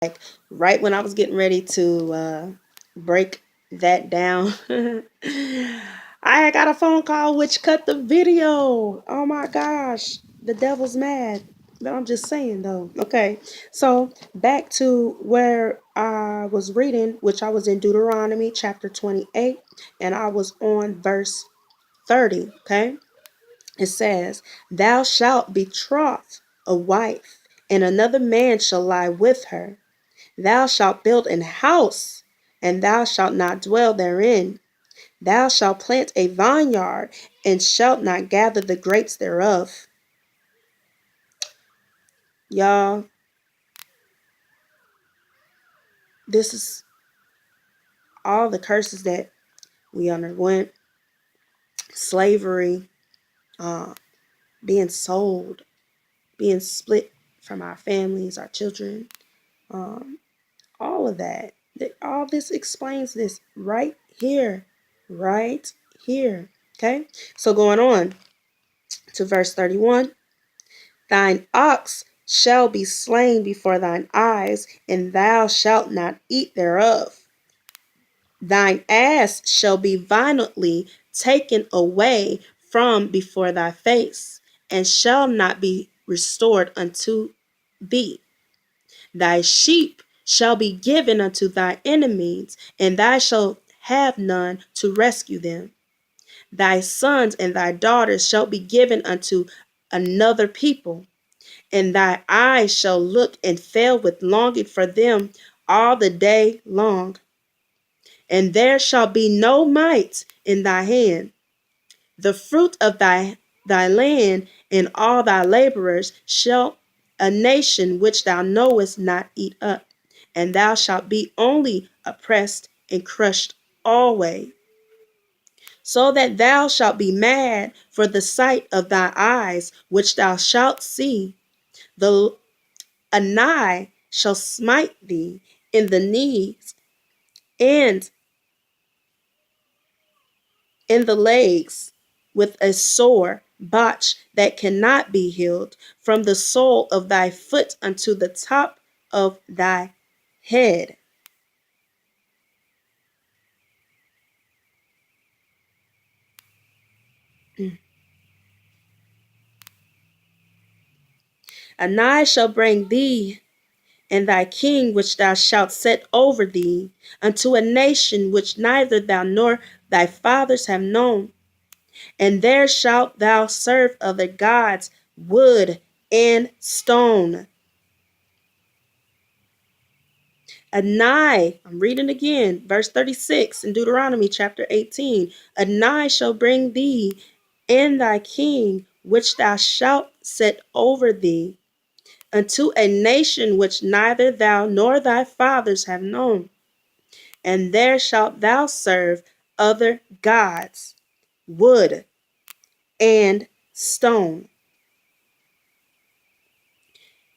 Like right when I was getting ready to break that down, I got a phone call which cut the video. Oh my gosh, the devil's mad. But I'm just saying though. Okay, so back to where I was reading, which I was in Deuteronomy chapter 28, and I was on verse 30. Okay, it says, "Thou shalt betroth a wife, and another man shall lie with her. Thou shalt build an house, and thou shalt not dwell therein. Thou shalt plant a vineyard, and shalt not gather the grapes thereof." Y'all, this is all the curses that we underwent. Slavery, uh, being sold, being split from our families, our children, um, all of that. All this explains this right here. Right here. Okay? So going on to verse 31. "Thine ox shall be slain before thine eyes, and thou shalt not eat thereof. Thine ass shall be violently taken away from before thy face, and shall not be restored unto thee. Thy sheep shall be given unto thy enemies, and thou shalt have none to rescue them. Thy sons and thy daughters shall be given unto another people, and thy eyes shall look and fail with longing for them all the day long. And there shall be no might in thy hand. The fruit of thy land and all thy laborers shall a nation which thou knowest not eat up, and thou shalt be only oppressed and crushed always, so that thou shalt be mad for the sight of thy eyes, which thou shalt see. The Anai shall smite thee in the knees and in the legs with a sore botch that cannot be healed, from the sole of thy foot unto the top of thy head." "Anai shall bring thee and thy king which thou shalt set over thee unto a nation which neither thou nor thy fathers have known, and there shalt thou serve other gods, wood and stone. Anai, I'm reading again, verse 36 in Deuteronomy chapter 18. Anai shall bring thee and thy king, which thou shalt set over thee, unto a nation which neither thou nor thy fathers have known, and there shalt thou serve other gods, wood and stone.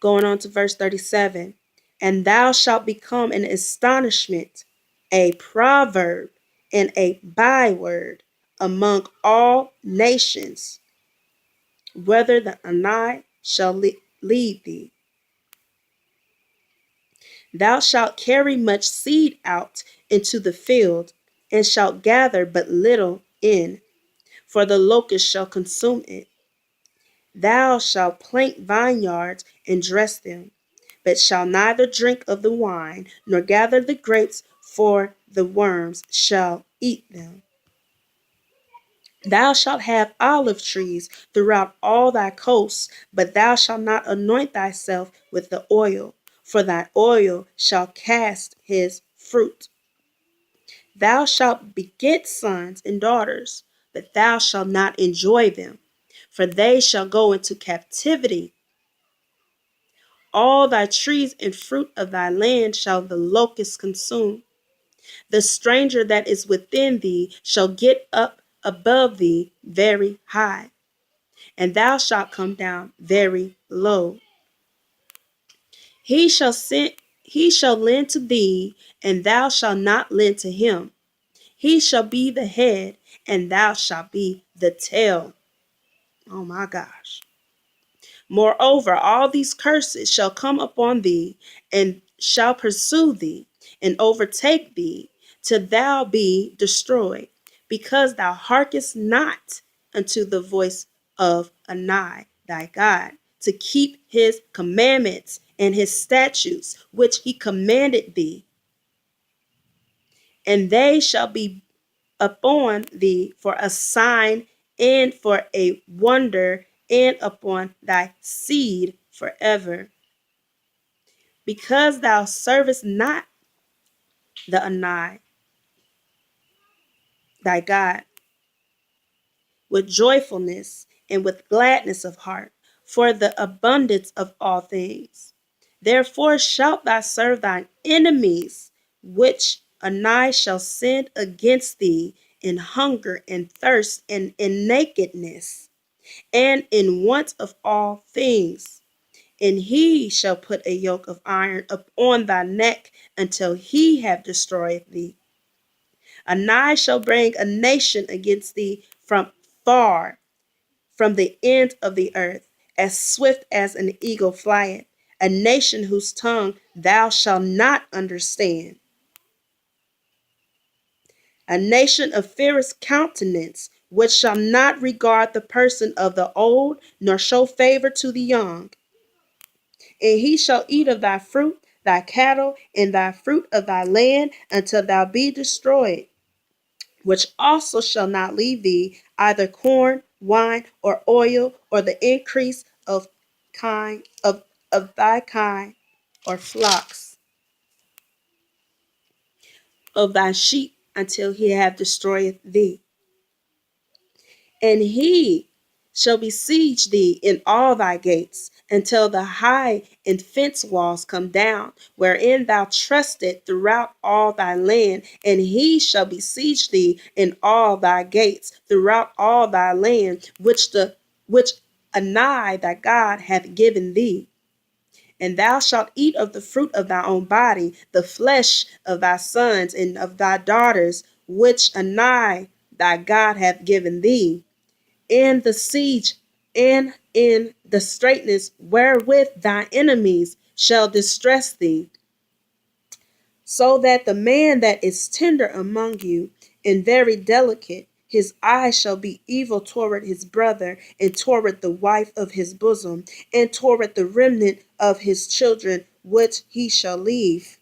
Going on to verse 37. "And thou shalt become an astonishment, a proverb, and a byword among all nations, whether the Anai shall lead thee. Thou shalt carry much seed out into the field, and shalt gather but little in, for the locust shall consume it. Thou shalt plant vineyards and dress them, but shall neither drink of the wine, nor gather the grapes, for the worms shall eat them. Thou shalt have olive trees throughout all thy coasts, but thou shalt not anoint thyself with the oil, for thy oil shall cast his fruit. Thou shalt beget sons and daughters, but thou shalt not enjoy them, for they shall go into captivity. All thy trees and fruit of thy land shall the locust consume. The stranger that is within thee shall get up above thee very high, and thou shalt come down very low. He shall lend to thee, and thou shalt not lend to him. He shall be the head, and thou shalt be the tail." Oh my gosh. "Moreover, all these curses shall come upon thee, and shall pursue thee and overtake thee till thou be destroyed, because thou hearkest not unto the voice of Anai thy God, to keep his commandments and his statutes which he commanded thee. And they shall be upon thee for a sign and for a wonder, and upon thy seed forever. Because thou servest not the Anai, thy God, with joyfulness and with gladness of heart, for the abundance of all things. Therefore shalt thou serve thine enemies, which Anai shall send against thee in hunger and thirst and in nakedness and in want of all things. And he shall put a yoke of iron upon thy neck until he have destroyed thee. Anai shall bring a nation against thee from far, from the end of the earth, as swift as an eagle flieth, a nation whose tongue thou shalt not understand, a nation of fierce countenance, which shall not regard the person of the old, nor show favor to the young. And he shall eat of thy fruit, thy cattle, and thy fruit of thy land, until thou be destroyed, which also shall not leave thee either corn, wine, or oil, or the increase of thy kind, or flocks of thy sheep, until he have destroyed thee. And he shall besiege thee in all thy gates, until the high and fence walls come down, wherein thou trusted throughout all thy land. And he shall besiege thee in all thy gates throughout all thy land, which Anai thy God hath given thee. And thou shalt eat of the fruit of thy own body, the flesh of thy sons and of thy daughters, which Anai thy God hath given thee, in the siege and in the straitness wherewith thy enemies shall distress thee, so that the man that is tender among you and very delicate, his eye shall be evil toward his brother, and toward the wife of his bosom, and toward the remnant of his children, which he shall leave,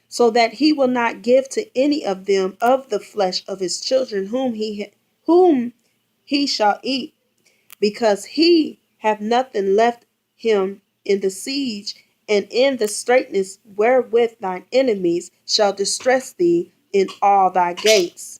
so that he will not give to any of them of the flesh of his children whom he shall eat, because he hath nothing left him in the siege and in the straitness wherewith thine enemies shall distress thee in all thy gates.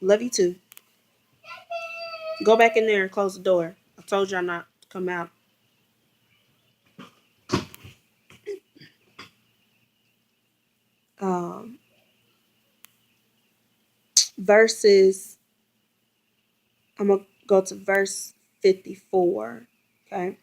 Love you too. Go back in there and close the door. I told y'all not to come out. Um, verses, I'm going to go to verse 54. Okay.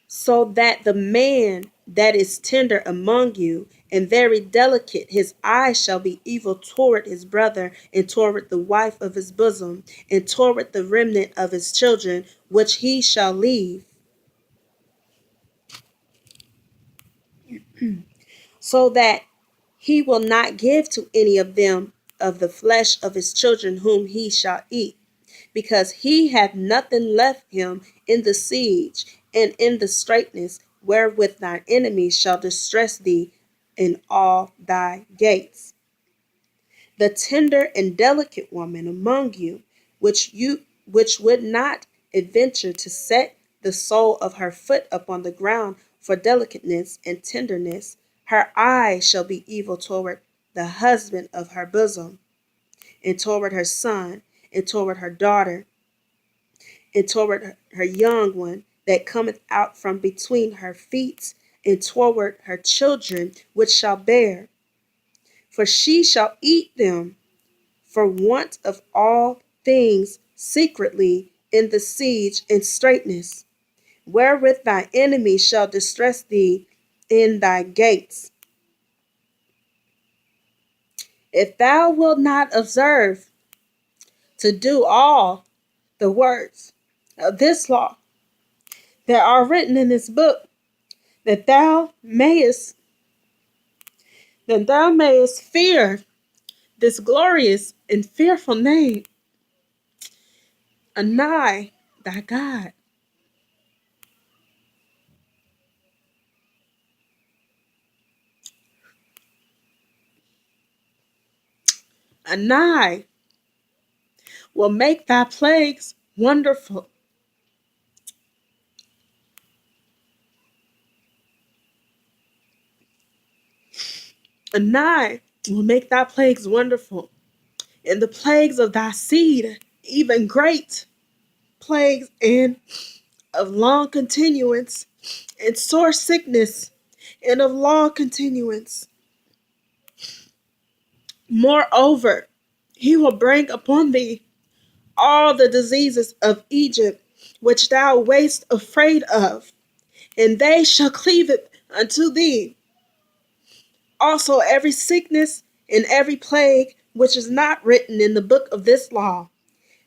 So that the man that is tender among you and very delicate, his eye shall be evil toward his brother, and toward the wife of his bosom, and toward the remnant of his children, which he shall leave, so that he will not give to any of them of the flesh of his children whom he shall eat, because he hath nothing left him in the siege and in the straitness wherewith thine enemies shall distress thee in all thy gates. The tender and delicate woman among you, which would not adventure to set the sole of her foot upon the ground for delicateness and tenderness, her eye shall be evil toward the husband of her bosom, and toward her son, and toward her daughter, and toward her young one that cometh out from between her feet, and toward her children which shall bear. For she shall eat them for want of all things secretly in the siege and straitness, wherewith thy enemy shall distress thee in thy gates. If thou wilt not observe to do all the words of this law that are written in this book, that thou mayest fear this glorious and fearful name, Anai, thy God. Anai will make thy plagues wonderful. Anai will make thy plagues wonderful, and the plagues of thy seed, even great plagues and of long continuance, and sore sickness, and of long continuance. Moreover, he will bring upon thee all the diseases of Egypt, which thou wast afraid of, and they shall cleave it unto thee. Also every sickness and every plague which is not written in the book of this law,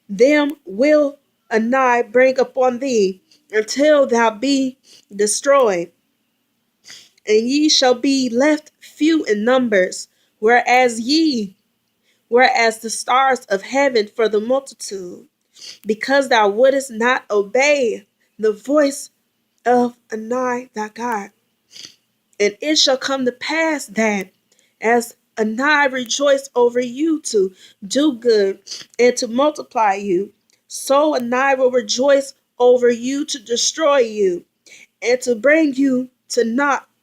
them will Anai bring upon thee until thou be destroyed, and ye shall be left few in numbers, whereas the stars of heaven for the multitude, because thou wouldest not obey the voice of Anai thy God. And it shall come to pass that as Anai rejoice over you to do good and to multiply you, so Anai will rejoice over you to destroy you and to bring you to naught